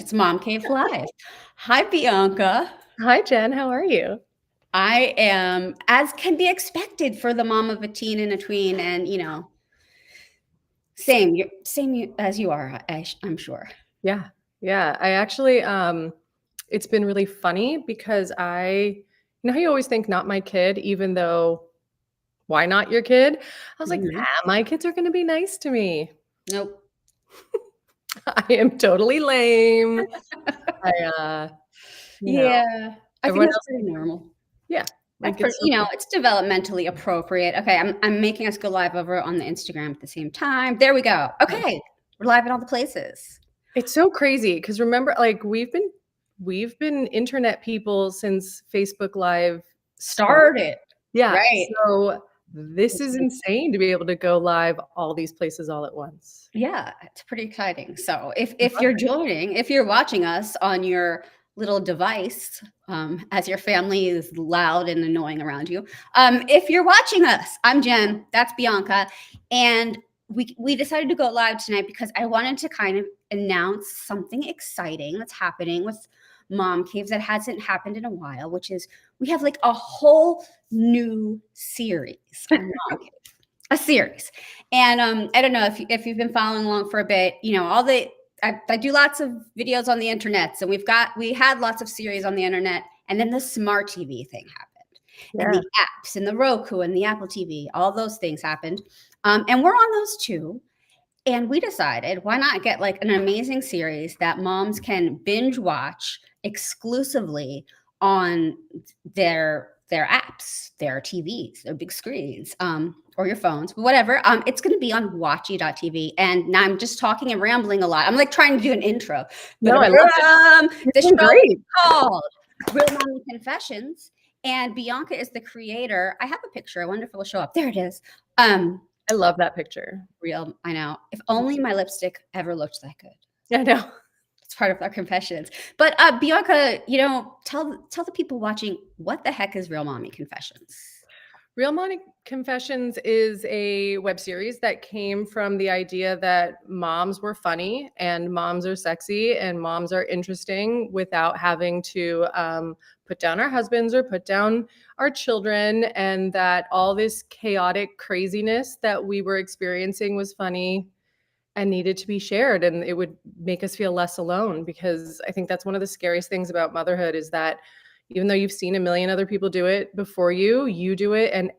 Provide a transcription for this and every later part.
It's Mom Cave Live. Hi, Bianca. Hi, Jen. How are you? I am, as can be expected for the mom of a teen and a tween, and same as you are. I'm sure. Yeah. Yeah. I actually, it's been really funny because how you always think not my kid, even though why not your kid? I was like, Mhm. my kids are going to be nice to me. Nope. I am totally lame. I, uh, Yeah, I think everyone that's else, pretty normal. yeah, That's like pretty, it's, it's developmentally appropriate. Okay, I'm making us go live over on the Instagram at the same time. There we go. Okay, we're live in all the places. it's so crazy because remember, like we've been internet people since Facebook Live started. Started. Yeah. Right. So this is insane to be able to go live all these places all at once. Yeah, it's pretty exciting. So if you're joining, if you're watching us on your little device, as your family is loud and annoying around you, if you're watching us, I'm Jen, that's Bianca, and we decided to go live tonight because I wanted to kind of announce something exciting that's happening with Mom Caves that hasn't happened in a while, which is we have like a whole new series on Mom Caves. A series. And I don't know if you've been following along for a bit, I do lots of videos on the internet. So we had lots of series on the internet, and then the smart TV thing happened. And Yeah. the apps and the Roku and the Apple TV, all those things happened. And we're on those too. And we decided, why not get like an amazing series that moms can binge watch exclusively on their apps, their TVs, their big screens, or your phones, whatever. It's going to be on Watchie.tv. And now I'm just talking and rambling a lot. I'm like trying to do an intro. No, I love it. The You're doing show great. is called Real Mommy Confessions, and Bianca is the creator. I have a picture. I wonder if it will show up. There it is. I love that picture. Real, I know. If only my lipstick ever looked that good. I know. It's part of our confessions. But Bianca, tell the people watching, what the heck is Real Mommy Confessions? Real Mommy Confessions is a web series that came from the idea that moms were funny and moms are sexy and moms are interesting without having to put down our husbands or put down our children, and that all this chaotic craziness that we were experiencing was funny and needed to be shared, and it would make us feel less alone, because I think that's one of the scariest things about motherhood is that even though you've seen a million other people do it before you do it, and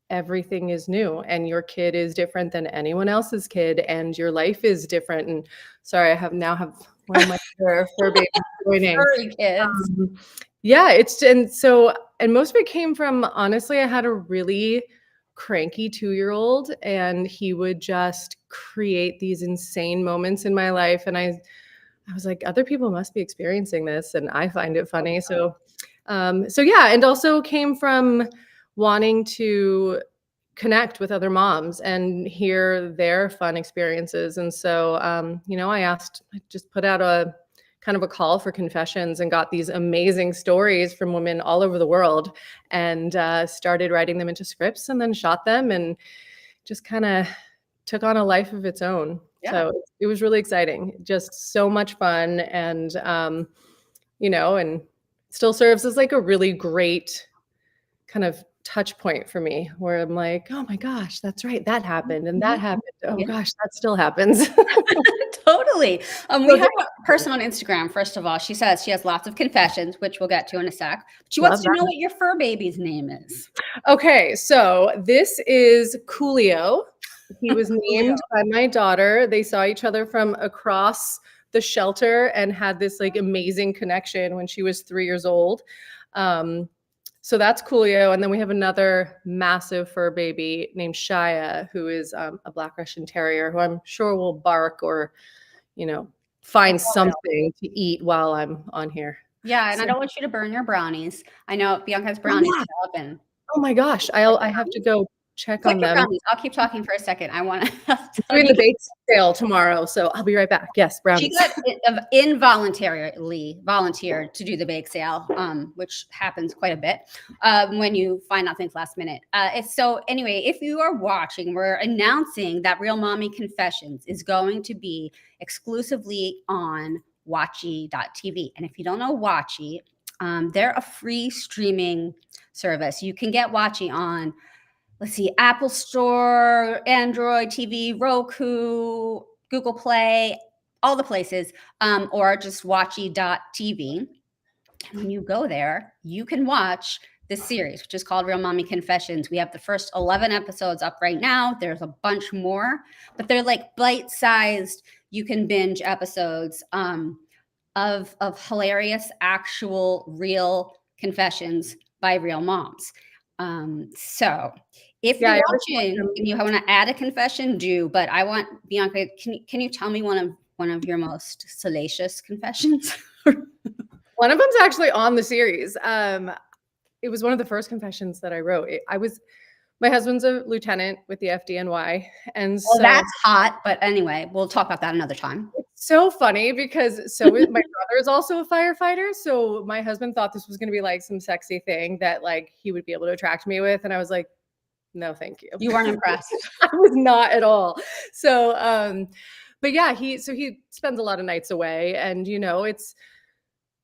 everything is new, and your kid is different than anyone else's kid, and your life is different. And sorry, I now have one of my fur babies joining. Furry kids. Yeah, and most of it came from, honestly, I had a really cranky 2-year-old, and he would just create these insane moments in my life, and I was like, other people must be experiencing this, and I find it funny. So yeah, and also came from wanting to connect with other moms and hear their fun experiences. And so I just put out a kind of a call for confessions and got these amazing stories from women all over the world, and started writing them into scripts and then shot them, and just kind of took on a life of its own. Yeah. So it was really exciting, just so much fun. And and still serves as like a really great kind of touch point for me, where I'm like, oh my gosh, that's right, that happened and that happened. Oh gosh, that still happens. Totally. We have a person on Instagram, first of all. She says she has lots of confessions, which we'll get to in a sec. She wants to know what your fur baby's name is. Okay, so this is Coolio. He was named by my daughter. They saw each other from across the shelter and had this like amazing connection when she was 3 years old. So that's Coolio. And then we have another massive fur baby named Shia, who is a Black Russian Terrier, who I'm sure will bark or, find something to eat while I'm on here. Yeah, and I don't want you to burn your brownies. I know Bianca's brownies in the oven. Oh my gosh, I have to go check on them. Brownies. I'll keep talking for a second. I want to doing the bake sale tomorrow, so I'll be right back. Yes, brownies. She got involuntarily volunteered to do the bake sale, which happens quite a bit when you find out things last minute. So anyway, if you are watching, we're announcing that Real Mommy Confessions is going to be exclusively on Watchie.tv. And if you don't know Watchie, they're a free streaming service. You can get Watchie on, let's see, Apple Store, Android TV, Roku, Google Play, all the places, or just Watchie.tv. And when you go there, you can watch this series, which is called Real Mommy Confessions. We have the first 11 episodes up right now. There's a bunch more, but they're like bite-sized. You can binge episodes of hilarious, actual, real confessions by real moms. So if you're watching and you want to add a confession, do. But I want Bianca. Can you tell me one of your most salacious confessions? One of them's actually on the series. It was one of the first confessions that I wrote. My husband's a lieutenant with the FDNY, and so that's hot. But anyway, we'll talk about that another time. It's so funny because my brother is also a firefighter. So my husband thought this was going to be like some sexy thing that like he would be able to attract me with, and I was like, no, thank you. You weren't impressed. I was not at all. So, but yeah, he spends a lot of nights away, and it's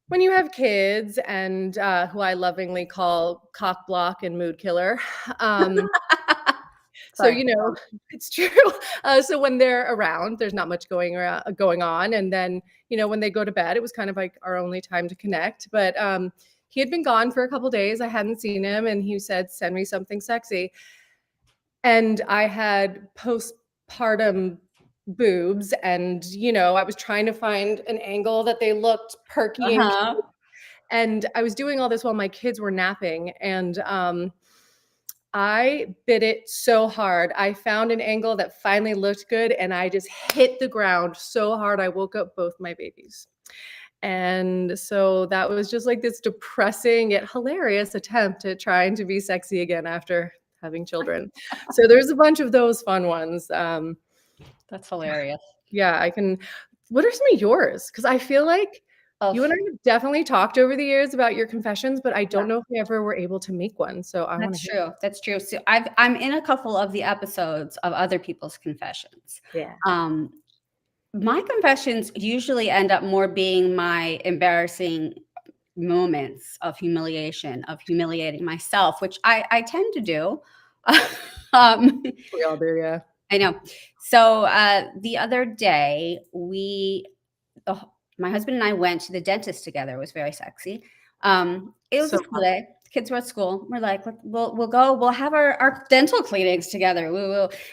when you have kids and who I lovingly call cock block and mood killer. So, it's true. So when they're around, there's not much going on. And then, when they go to bed, it was kind of like our only time to connect. But he had been gone for a couple of days. I hadn't seen him. And he said, send me something sexy. And I had postpartum boobs. And, I was trying to find an angle that they looked perky. And I was doing all this while my kids were napping. And I bit it so hard. I found an angle that finally looked good, and I just hit the ground so hard I woke up both my babies. And so that was just like this depressing yet hilarious attempt at trying to be sexy again after having children. So there's a bunch of those fun ones. That's hilarious. Yeah, what are some of yours? Because I feel like you and I have definitely talked over the years about your confessions, but I don't know if we ever were able to make one. So That's true. That's true. So I'm in a couple of the episodes of other people's confessions. Yeah. My confessions usually end up more being my embarrassing moments of humiliation, of humiliating myself, which I tend to do. We all do, yeah. I know. So the other day, my husband and I went to the dentist together. It was very sexy. It was a cool day. Kids were at school. We're like, we'll go. We'll have our dental cleanings together.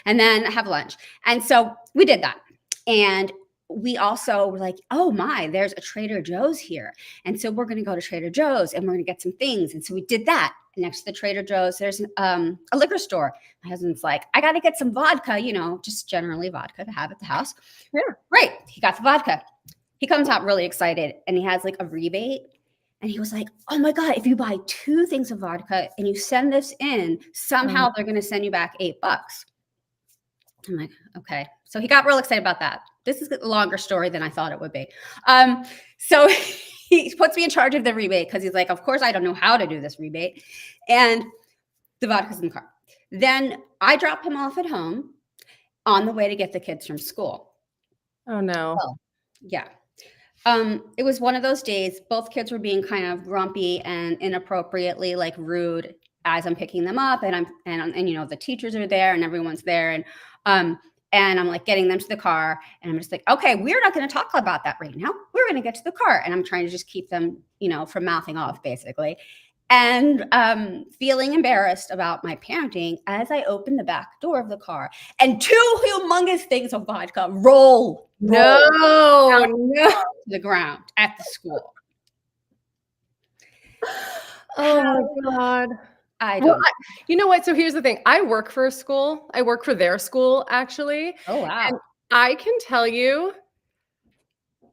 And then have lunch. And so we did that. And we also were like, oh my, there's a Trader Joe's here. And so we're going to go to Trader Joe's and we're going to get some things. And so we did that. Next to the Trader Joe's, there's a liquor store. My husband's like, I got to get some vodka, just generally vodka to have at the house. Yeah. Right. He got the vodka. He comes out really excited and he has like a rebate. And he was like, oh my God, if you buy 2 things of vodka and you send this in, somehow they're going to send you back $8. I'm like, okay. So he got real excited about that. This is a longer story than I thought it would be. So he puts me in charge of the rebate because he's like, of course, I don't know how to do this rebate. And the vodka's in the car. Then I drop him off at home on the way to get the kids from school. Oh, no. Well, yeah. It was one of those days. Both kids were being kind of grumpy and inappropriately like rude as I'm picking them up, and the teachers are there and everyone's there, and I'm like getting them to the car, and I'm just like, okay, we're not going to talk about that right now. We're going to get to the car, and I'm trying to just keep them, from mouthing off basically, and feeling embarrassed about my parenting as I open the back door of the car, and 2 humongous things of vodka roll to the ground at the school. Oh my God. I don't. You know what? So here's the thing. I work for a school. I work for their school, actually. Oh, wow. And I can tell you,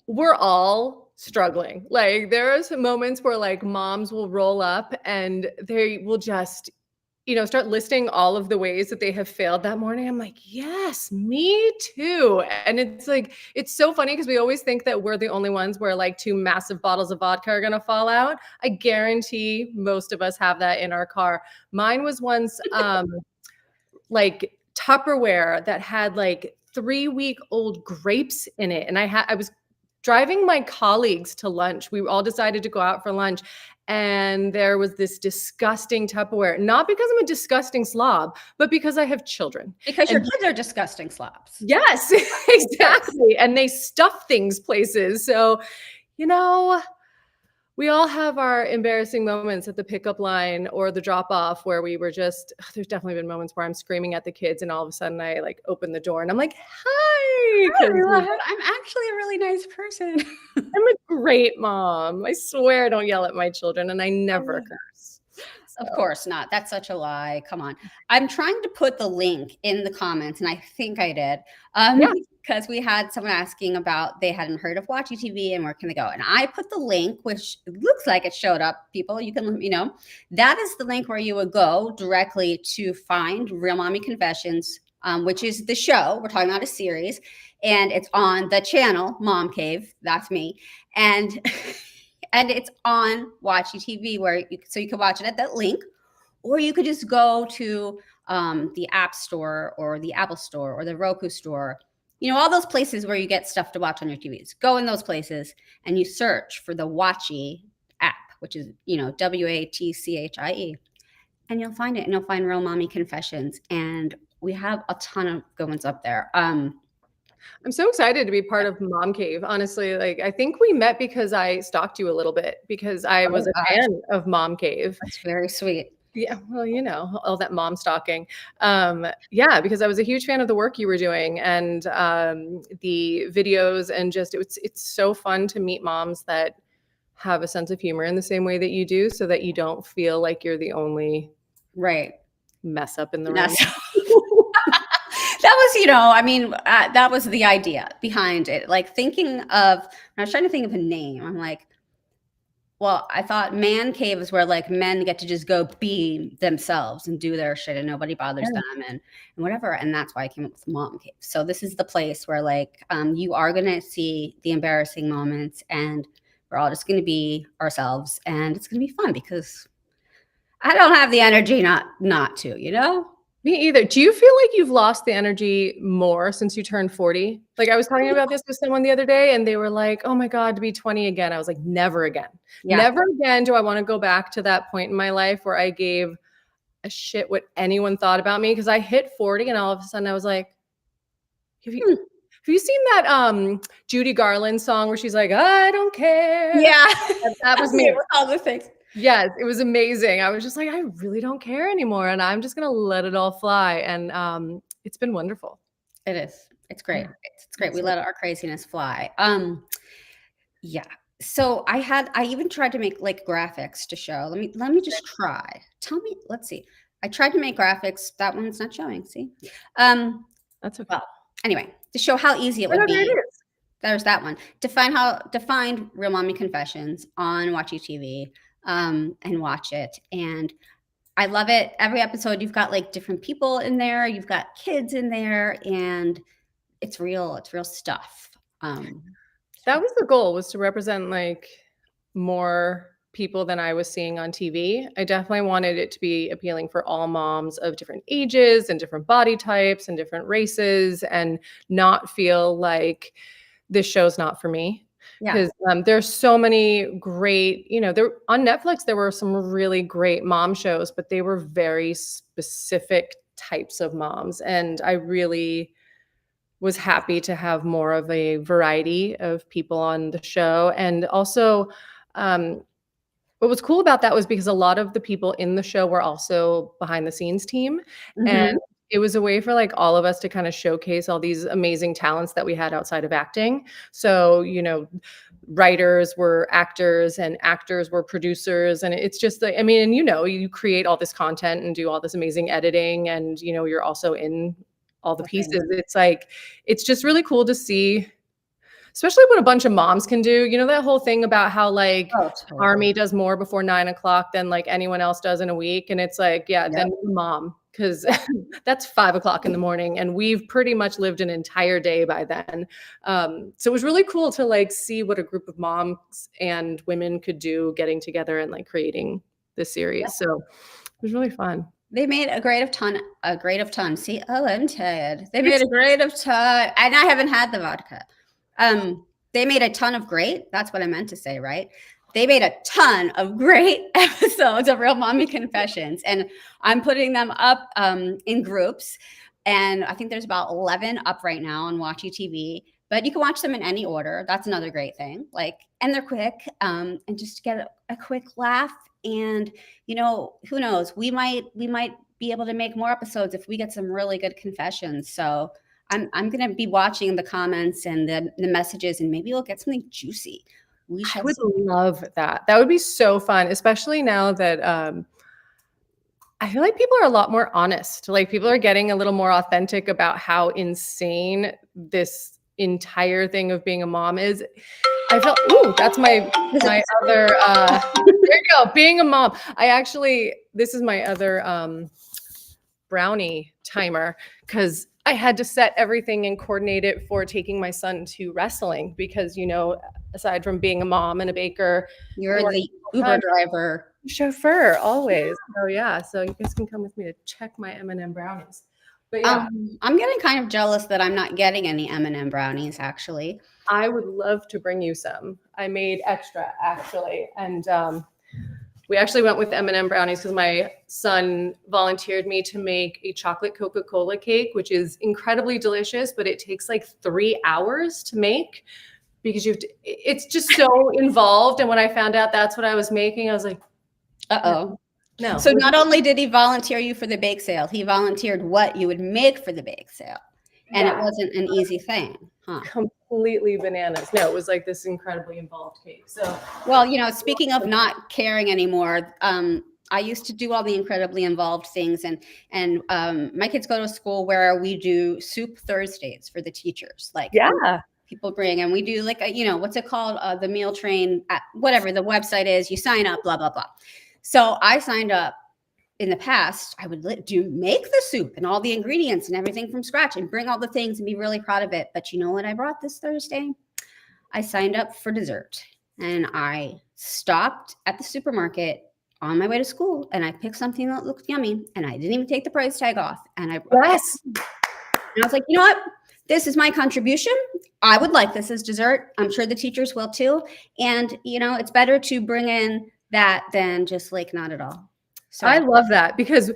we're all struggling. Like there are some moments where like moms will roll up and they will just, start listing all of the ways that they have failed that morning. I'm like, yes, me too. And it's like, it's so funny because we always think that we're the only ones where like 2 massive bottles of vodka are going to fall out. I guarantee most of us have that in our car. Mine was once like Tupperware that had like 3-week-old grapes in it. And I was driving my colleagues to lunch. We all decided to go out for lunch. And there was this disgusting Tupperware, not because I'm a disgusting slob, but because I have children. Because your kids are disgusting slobs. Yes, exactly. And they stuff things places. So, you know, we all have our embarrassing moments at the pickup line or the drop off where we were just, there's definitely been moments where I'm screaming at the kids and all of a sudden I like open the door and I'm like, hi. I'm actually a really nice person. I'm a great mom. I swear I don't yell at my children and I never curse. Of course not. That's such a lie. Come on. I'm trying to put the link in the comments, and I think I did. Because we had someone asking about they hadn't heard of Watchie TV and where can they go. And I put the link, which looks like it showed up. People, you can let me know. That is the link where you would go directly to find Real Mommy Confessions, which is the show. We're talking about a series, and it's on the channel Mom Cave. That's me. And and it's on Watchie TV, where so you can watch it at that link, or you could just go to the App Store or the Apple Store or the Roku Store. You know, all those places where you get stuff to watch on your TVs. Go in those places and you search for the Watchie app, which is, you know, WATCHIE, and you'll find it, and you'll find Real Mommy Confessions, and we have a ton of good ones up there. I'm so excited to be part of Mom Cave. Honestly, like I think we met because I stalked you a little bit because I was a fan of Mom Cave. That's very sweet. Yeah, well, you know, all that mom stalking. Yeah, because I was a huge fan of the work you were doing and the videos, and just it's so fun to meet moms that have a sense of humor in the same way that you do, so that you don't feel like you're the only mess up in the room. That was, you know, I mean, that was the idea behind it. Like thinking of, I was trying to think of a name. I'm like, well, I thought man cave is where like men get to just go be themselves and do their shit and nobody bothers them and whatever. And that's why I came up with Mom Cave. So this is the place where like you are going to see the embarrassing moments and we're all just going to be ourselves, and it's going to be fun because I don't have the energy not to, you know? Me either. Do you feel like you've lost the energy more since you turned 40? Like I was talking about this with someone the other day and they were like, oh my God, to be 20 again. I was like, never again. Yeah. Never again do I want to go back to that point in my life where I gave a shit what anyone thought about me. Because I hit 40 and all of a sudden I was like, have you seen that Judy Garland song where she's like, I don't care? Yeah. That was me. With all the things. Yes, it was amazing. I was just like, I really don't care anymore. And I'm just going to let it all fly. And it's been wonderful. It is. It's great. Yeah. It's great. We let our craziness fly. Yeah. So I even tried to make like graphics to show. Let me just try. Tell me, let's see. I tried to make graphics. That one's not showing. See? That's okay. Well, anyway, to show how easy it would be. There's that one. To find Real Mommy Confessions on Watchie TV. And watch it. And I love it. Every episode, you've got like different people in there. You've got kids in there, and it's real stuff. That was the goal, was to represent like more people than I was seeing on TV. I definitely wanted it to be appealing for all moms of different ages and different body types and different races, and not feel like this show's not for me. Because there's so many great, you know, there on Netflix, there were some really great mom shows, but they were very specific types of moms. And I really was happy to have more of a variety of people on the show. And also, what was cool about that was because a lot of the people in the show were also behind the scenes team. Mm-hmm. And it was a way for like all of us to kind of showcase all these amazing talents that we had outside of acting. So, you know, writers were actors and actors were producers. And it's just like, I mean, and you know, you create all this content and do all this amazing editing, and, you know, you're also in all the pieces. It's like, it's just really cool to see, especially what a bunch of moms can do. You know, that whole thing about how like Army does more before 9 o'clock than like anyone else does in a week. And it's like, then mom, because that's 5 o'clock in the morning and we've pretty much lived an entire day by then. So it was really cool to like see what a group of moms and women could do getting together and like creating this series. Yeah. So it was really fun. They made a grade of ton. See, I'm tired. They made a grade of ton, and I haven't had the vodka. they made a ton of great, that's what I meant to say, right? They made a ton of great episodes of Real Mommy Confessions, and I'm putting them up in groups. And I think there's about 11 up right now on Watchie TV, but you can watch them in any order. That's another great thing. Like, and they're quick, and just get a quick laugh. And, you know, who knows? We might be able to make more episodes if we get some really good confessions. So I'm going to be watching the comments and the messages, and maybe we'll get something juicy. I would love that. That would be so fun, especially now that I feel like people are a lot more honest. Like, people are getting a little more authentic about how insane this entire thing of being a mom is. I felt, ooh, that's my other, there you go, being a mom. This is my other brownie timer, because I had to set everything and coordinate it for taking my son to wrestling, because, you know, aside from being a mom and a baker, you're the Uber driver. Chauffeur always. So yeah, so you guys can come with me to check my M&M brownies. But yeah, I'm getting kind of jealous that I'm not getting any M&M brownies, actually. I would love to bring you some. I made extra, actually, and we actually went with M&M brownies because my son volunteered me to make a chocolate Coca-Cola cake, which is incredibly delicious, but it takes like 3 hours to make, because it's just so involved. And when I found out that's what I was making, I was like, uh-oh. No. So not only did he volunteer you for the bake sale, he volunteered what you would make for the bake sale. And it wasn't an easy thing, huh? Completely bananas. No, it was like this incredibly involved cake. So, well, you know, speaking of not caring anymore, I used to do all the incredibly involved things, and my kids go to a school where we do soup Thursdays for the teachers. Like, yeah, people bring, and we do like a, you know, what's it called? The meal train, whatever the website is, you sign up, blah, blah, blah. So I signed up. In the past, I would make the soup and all the ingredients and everything from scratch and bring all the things and be really proud of it. But you know what I brought this Thursday? I signed up for dessert, and I stopped at the supermarket on my way to school, and I picked something that looked yummy, and I didn't even take the price tag off. And I was like, you know what? This is my contribution. I would like this as dessert. I'm sure the teachers will too. And, you know, it's better to bring in that than just like not at all. So I love that, because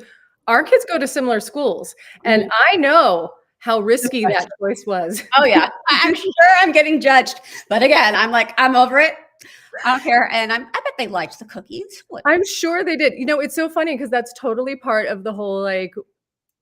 our kids go to similar schools, and I know how risky that choice was. Oh yeah, I'm sure I'm getting judged, but again, I'm like, I'm over it. I don't care, and I bet they liked the cookies. I'm sure they did. You know, it's so funny because that's totally part of the whole, like,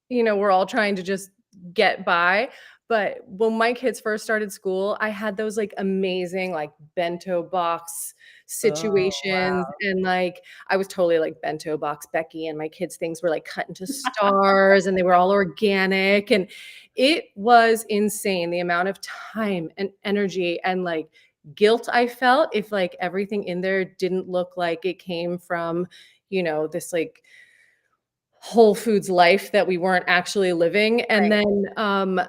you know, we're all trying to just get by. But when my kids first started school, I had those like amazing like bento box situations. And like, I was totally like bento box Becky, and my kids' things were like cut into stars and they were all organic. And it was insane, the amount of time and energy and like guilt I felt if like everything in there didn't look like it came from, you know, this like Whole Foods life that we weren't actually living. And then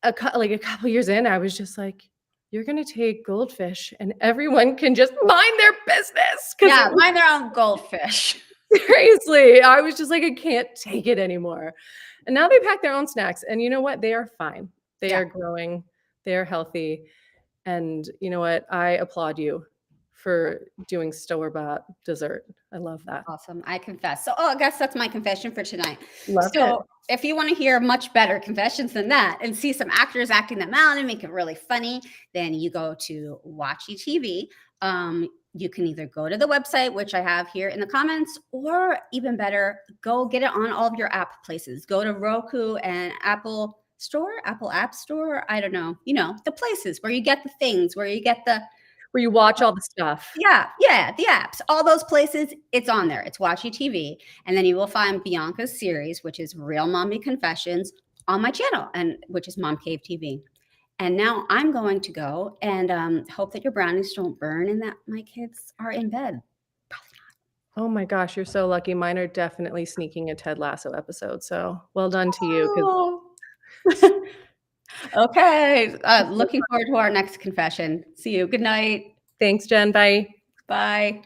a couple years in, I was just like, you're going to take goldfish and everyone can just mind their business. Yeah, mind their own goldfish. Seriously. I was just like, I can't take it anymore. And now they pack their own snacks. And you know what? They are fine. They are growing. They are healthy. And you know what? I applaud you for doing store-bought dessert. I love that. Awesome. I confess. So, I guess that's my confession for tonight. Love it. If you want to hear much better confessions than that and see some actors acting them out and make it really funny, then you go to Watchie TV. You can either go to the website, which I have here in the comments, or even better, go get it on all of your app places. Go to Roku and Apple App Store. I don't know. You know, the places where you get the things, where you watch all the stuff. Yeah, the apps, all those places, it's on there. It's Watchie TV. And then you will find Bianca's series, which is Real Mommy Confessions, on my channel, and which is MomCave TV. And now I'm going to go and hope that your brownies don't burn and that my kids are in bed. Probably not. Oh my gosh, you're so lucky. Mine are definitely sneaking a Ted Lasso episode. So well done to you. Okay. Looking forward to our next confession. See you. Good night. Thanks, Jen. Bye. Bye.